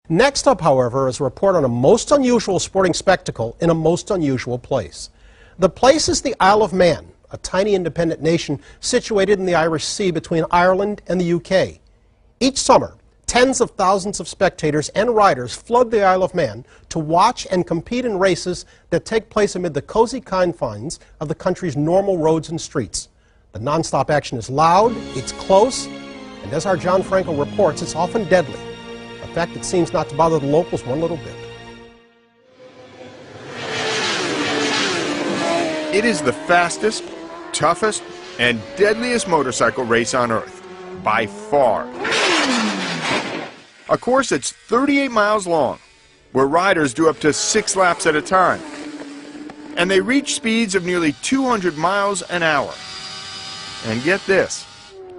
Next up, however, is a report on a most unusual sporting spectacle in a most unusual place. The place is the Isle of Man, a tiny independent nation situated in the Irish Sea between Ireland and the UK. Each summer, tens of thousands of spectators and riders flood the Isle of Man to watch and compete in races that take place amid the cozy confines of the country's normal roads and streets. The nonstop action is loud, it's close, and as our John Frankel reports, it's often deadly. A fact that seems not to bother the locals one little bit. It is the fastest, toughest, and deadliest motorcycle race on Earth, by far. A course that's 38 miles long, where riders do up to 6 laps at a time. And they reach speeds of nearly 200 miles an hour. And get this,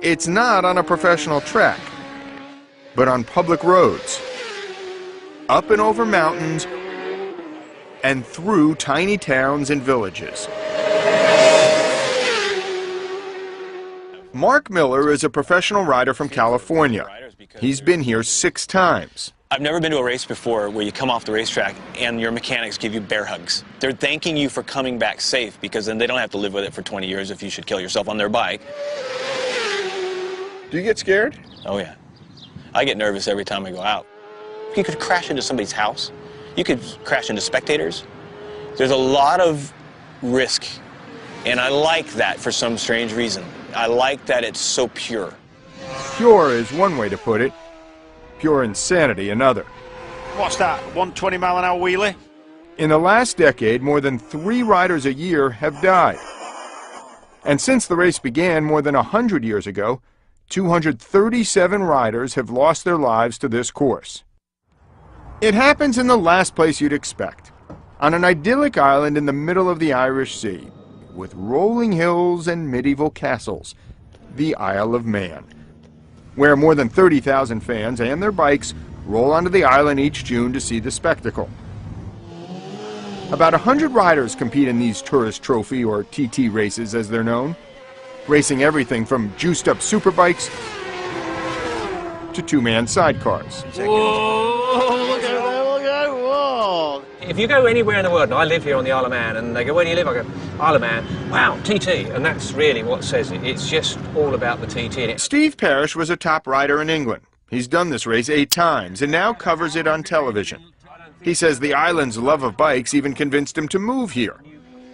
it's not on a professional track, but on public roads, up and over mountains, and through tiny towns and villages. Mark Miller is a professional rider from California. He's been here 6 times. I've never been to a race before where you come off the racetrack and your mechanics give you bear hugs. They're thanking you for coming back safe, because then they don't have to live with it for 20 years if you should kill yourself on their bike. Do you get scared? Oh yeah. I get nervous every time I go out. You could crash into somebody's house. You could crash into spectators. There's a lot of risk, and I like that for some strange reason. I like that it's so pure. Pure is one way to put it. Pure insanity another. What's that, 120 mile an hour wheelie? In the last decade, more than 3 riders a year have died. And since the race began more than 100 years ago, 237 riders have lost their lives to this course. It happens in the last place you'd expect, on an idyllic island in the middle of the Irish Sea, with rolling hills and medieval castles, the Isle of Man, where more than 30,000 fans and their bikes roll onto the island each June to see the spectacle. About 100 riders compete in these tourist trophy, or TT races as they're known, racing everything from juiced-up superbikes to 2-man sidecars. Whoa, look at that, look at that, whoa. If you go anywhere in the world, and I live here on the Isle of Man, and they go, where do you live? I go, Isle of Man. Wow, TT. And that's really what says it. It's just all about the TT. Steve Parrish was a top rider in England. He's done this race 8 times and now covers it on television. He says the island's love of bikes even convinced him to move here.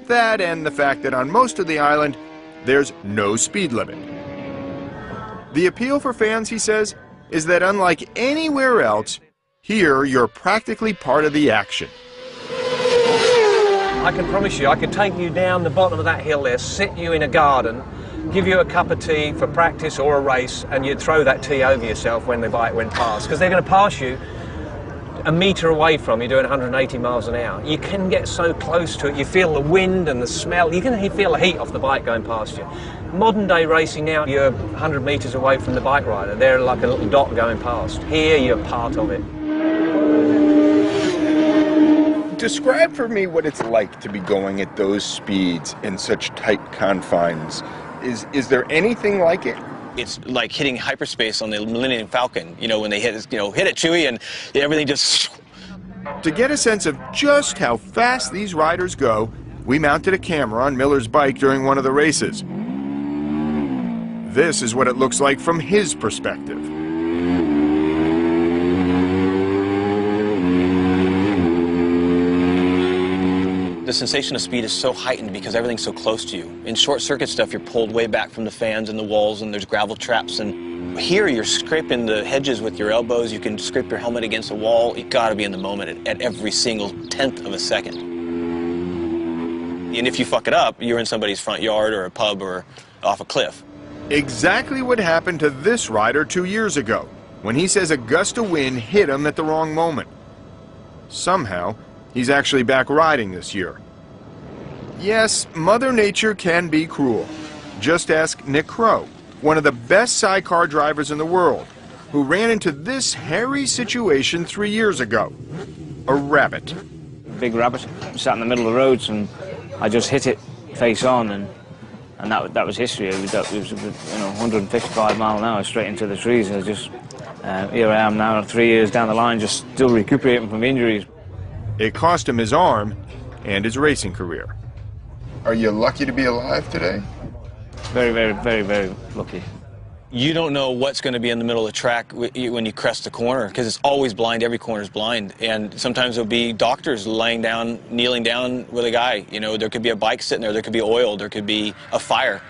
That and the fact that on most of the island, there's no speed limit. The appeal for fans, he says, is that unlike anywhere else, here you're practically part of the action. I can promise you, I could take you down the bottom of that hill there, sit you in a garden, give you a cup of tea for practice or a race, and you'd throw that tea over yourself when the bike went past, because they're going to pass you a metre away from you doing 180 miles an hour. You can get so close to it, you feel the wind and the smell, you can feel the heat off the bike going past you. Modern day racing now, you're 100 metres away from the bike rider. They're like a little dot going past. Here, you're part of it. Describe for me what it's like to be going at those speeds in such tight confines. Is there anything like it? It's like hitting hyperspace on the Millennium Falcon, you know, when they hit it, hit it, Chewie, and everything just... To get a sense of just how fast these riders go, we mounted a camera on Miller's bike during one of the races. This is what it looks like from his perspective. The sensation of speed is so heightened because everything's so close to you. In short circuit stuff, you're pulled way back from the fans and the walls, and there's gravel traps. And here, you're scraping the hedges with your elbows. You can scrape your helmet against a wall. You've got to be in the moment at every single tenth of a second. And if you fuck it up, you're in somebody's front yard or a pub or off a cliff. Exactly what happened to this rider 2 years ago, when he says a gust of wind hit him at the wrong moment. Somehow, he's actually back riding this year. Yes, Mother Nature can be cruel. Just ask Nick Crow, one of the best sidecar drivers in the world, who ran into this hairy situation 3 years ago. A rabbit. Big rabbit sat in the middle of the roads, and I just hit it face on, and that was history. It was 155 mile an hour straight into the trees. I just Here I am now, 3 years down the line, just still recuperating from injuries. It cost him his arm and his racing career. Are you lucky to be alive today? Very, very, very, very lucky. You don't know what's going to be in the middle of the track when you crest the corner, because it's always blind. Every corner is blind. And sometimes there'll be doctors laying down, kneeling down with a guy. You know, there could be a bike sitting there. There could be oil. There could be a fire.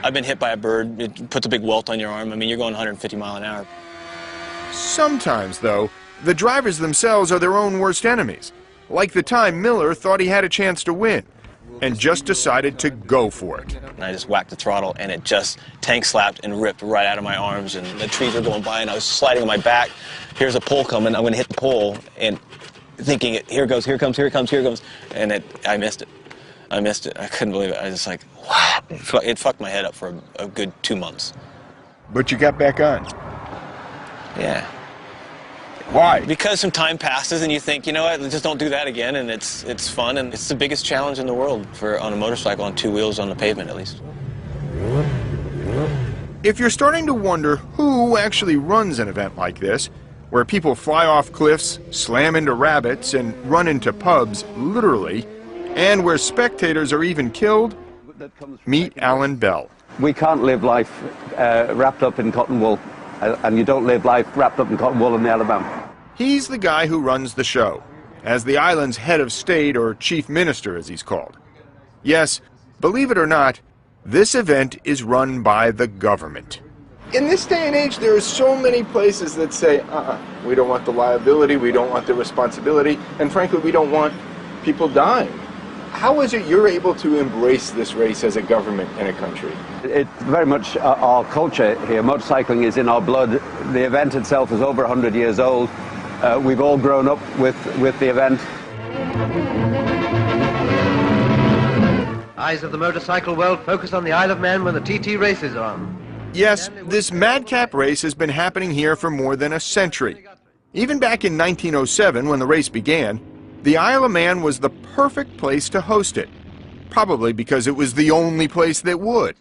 I've been hit by a bird. It puts a big welt on your arm. I mean, you're going 150 miles an hour. Sometimes, though, the drivers themselves are their own worst enemies. Like the time Miller thought he had a chance to win and just decided to go for it. And I just whacked the throttle, and it just tank slapped and ripped right out of my arms, and the trees were going by, and I was sliding on my back. Here's a pole coming. I'm going to hit the pole, and thinking, here it goes, here it comes, here it comes, here it comes, and I missed it. I missed it. I couldn't believe it. I was just like, what? It fucked my head up for a good 2 months. But you got back on. Yeah. Why? Because some time passes and you think, you know what, just don't do that again, and it's fun, and it's the biggest challenge in the world on a motorcycle on 2 wheels on the pavement, at least. If you're starting to wonder who actually runs an event like this, where people fly off cliffs, slam into rabbits, and run into pubs, literally, and where spectators are even killed, meet Alan Bell. We can't live life wrapped up in cotton wool, and you don't live life wrapped up in cotton wool in the Alabama. He's the guy who runs the show, as the island's head of state, or chief minister as he's called. Yes, believe it or not, this event is run by the government. In this day and age, there are so many places that say, we don't want the liability, we don't want the responsibility, and frankly, we don't want people dying. How is it you're able to embrace this race as a government in a country? It's very much our culture here. Motorcycling is in our blood. The event itself is over 100 years old. We've all grown up with the event. Eyes of the motorcycle world focus on the Isle of Man when the TT races are on. Yes, this madcap race has been happening here for more than a century. Even back in 1907, when the race began, the Isle of Man was the perfect place to host it, probably because it was the only place that would.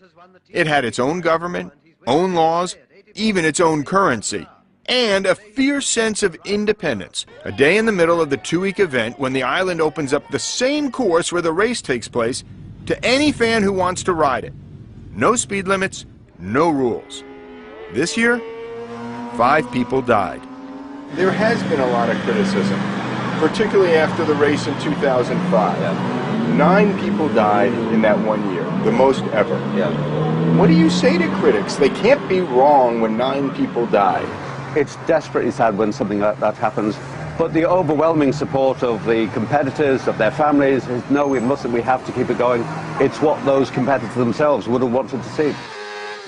It had its own government, own laws, even its own currency, and a fierce sense of independence. A day in the middle of the 2-week event when the island opens up the same course where the race takes place to any fan who wants to ride it. No speed limits, no rules. This year, 5 people died. There has been a lot of criticism, particularly after the race in 2005. 9 people died in that 1 year, the most ever. What do you say to critics? They can't be wrong when 9 people died. It's desperately sad when something like that happens, but the overwhelming support of the competitors, of their families, is no, we have to keep it going. It's what those competitors themselves would have wanted to see.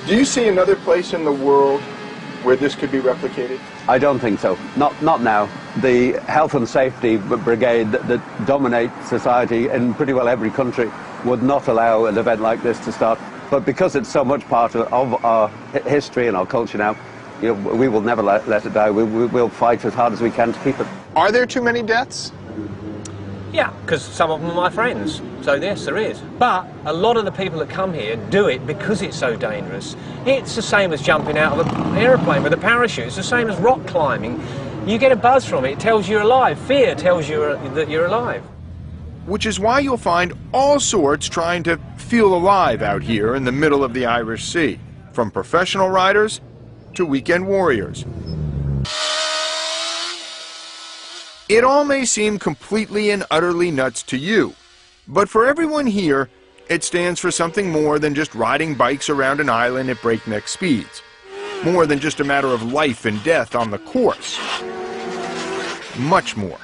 Do you see another place in the world where this could be replicated? I don't think so. Not now. The health and safety brigade that dominate society in pretty well every country would not allow an event like this to start. But because it's so much part of our history and our culture now, you know, we will never let it die. We'll fight as hard as we can to keep it. Are there too many deaths? Yeah, because some of them are my friends, so yes, there is. But a lot of the people that come here do it because it's so dangerous. It's the same as jumping out of an aeroplane with a parachute. It's the same as rock climbing. You get a buzz from it. It tells you're alive. Fear tells you that you're alive. Which is why you'll find all sorts trying to feel alive out here in the middle of the Irish Sea, from professional riders to weekend warriors. It all may seem completely and utterly nuts to you, but for everyone here, it stands for something more than just riding bikes around an island at breakneck speeds. More than just a matter of life and death on the course. Much more.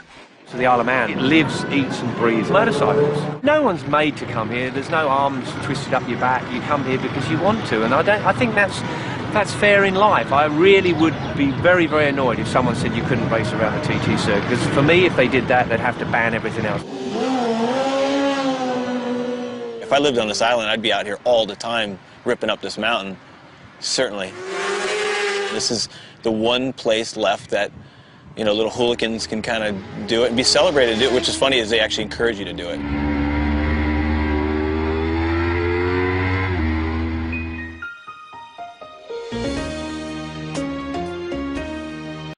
So the Isle of Man, it lives, eats and breathes motorcycles. No one's made to come here. There's no arms twisted up your back. You come here because you want to, and I think that's fair in life. I really would be very, very annoyed if someone said you couldn't race around the TT circuit, because for me, if they did that, they'd have to ban everything else. If I lived on this island, I'd be out here all the time ripping up this mountain, certainly. This is the one place left that, you know, little hooligans can kind of do it and be celebrated, which is funny is they actually encourage you to do it.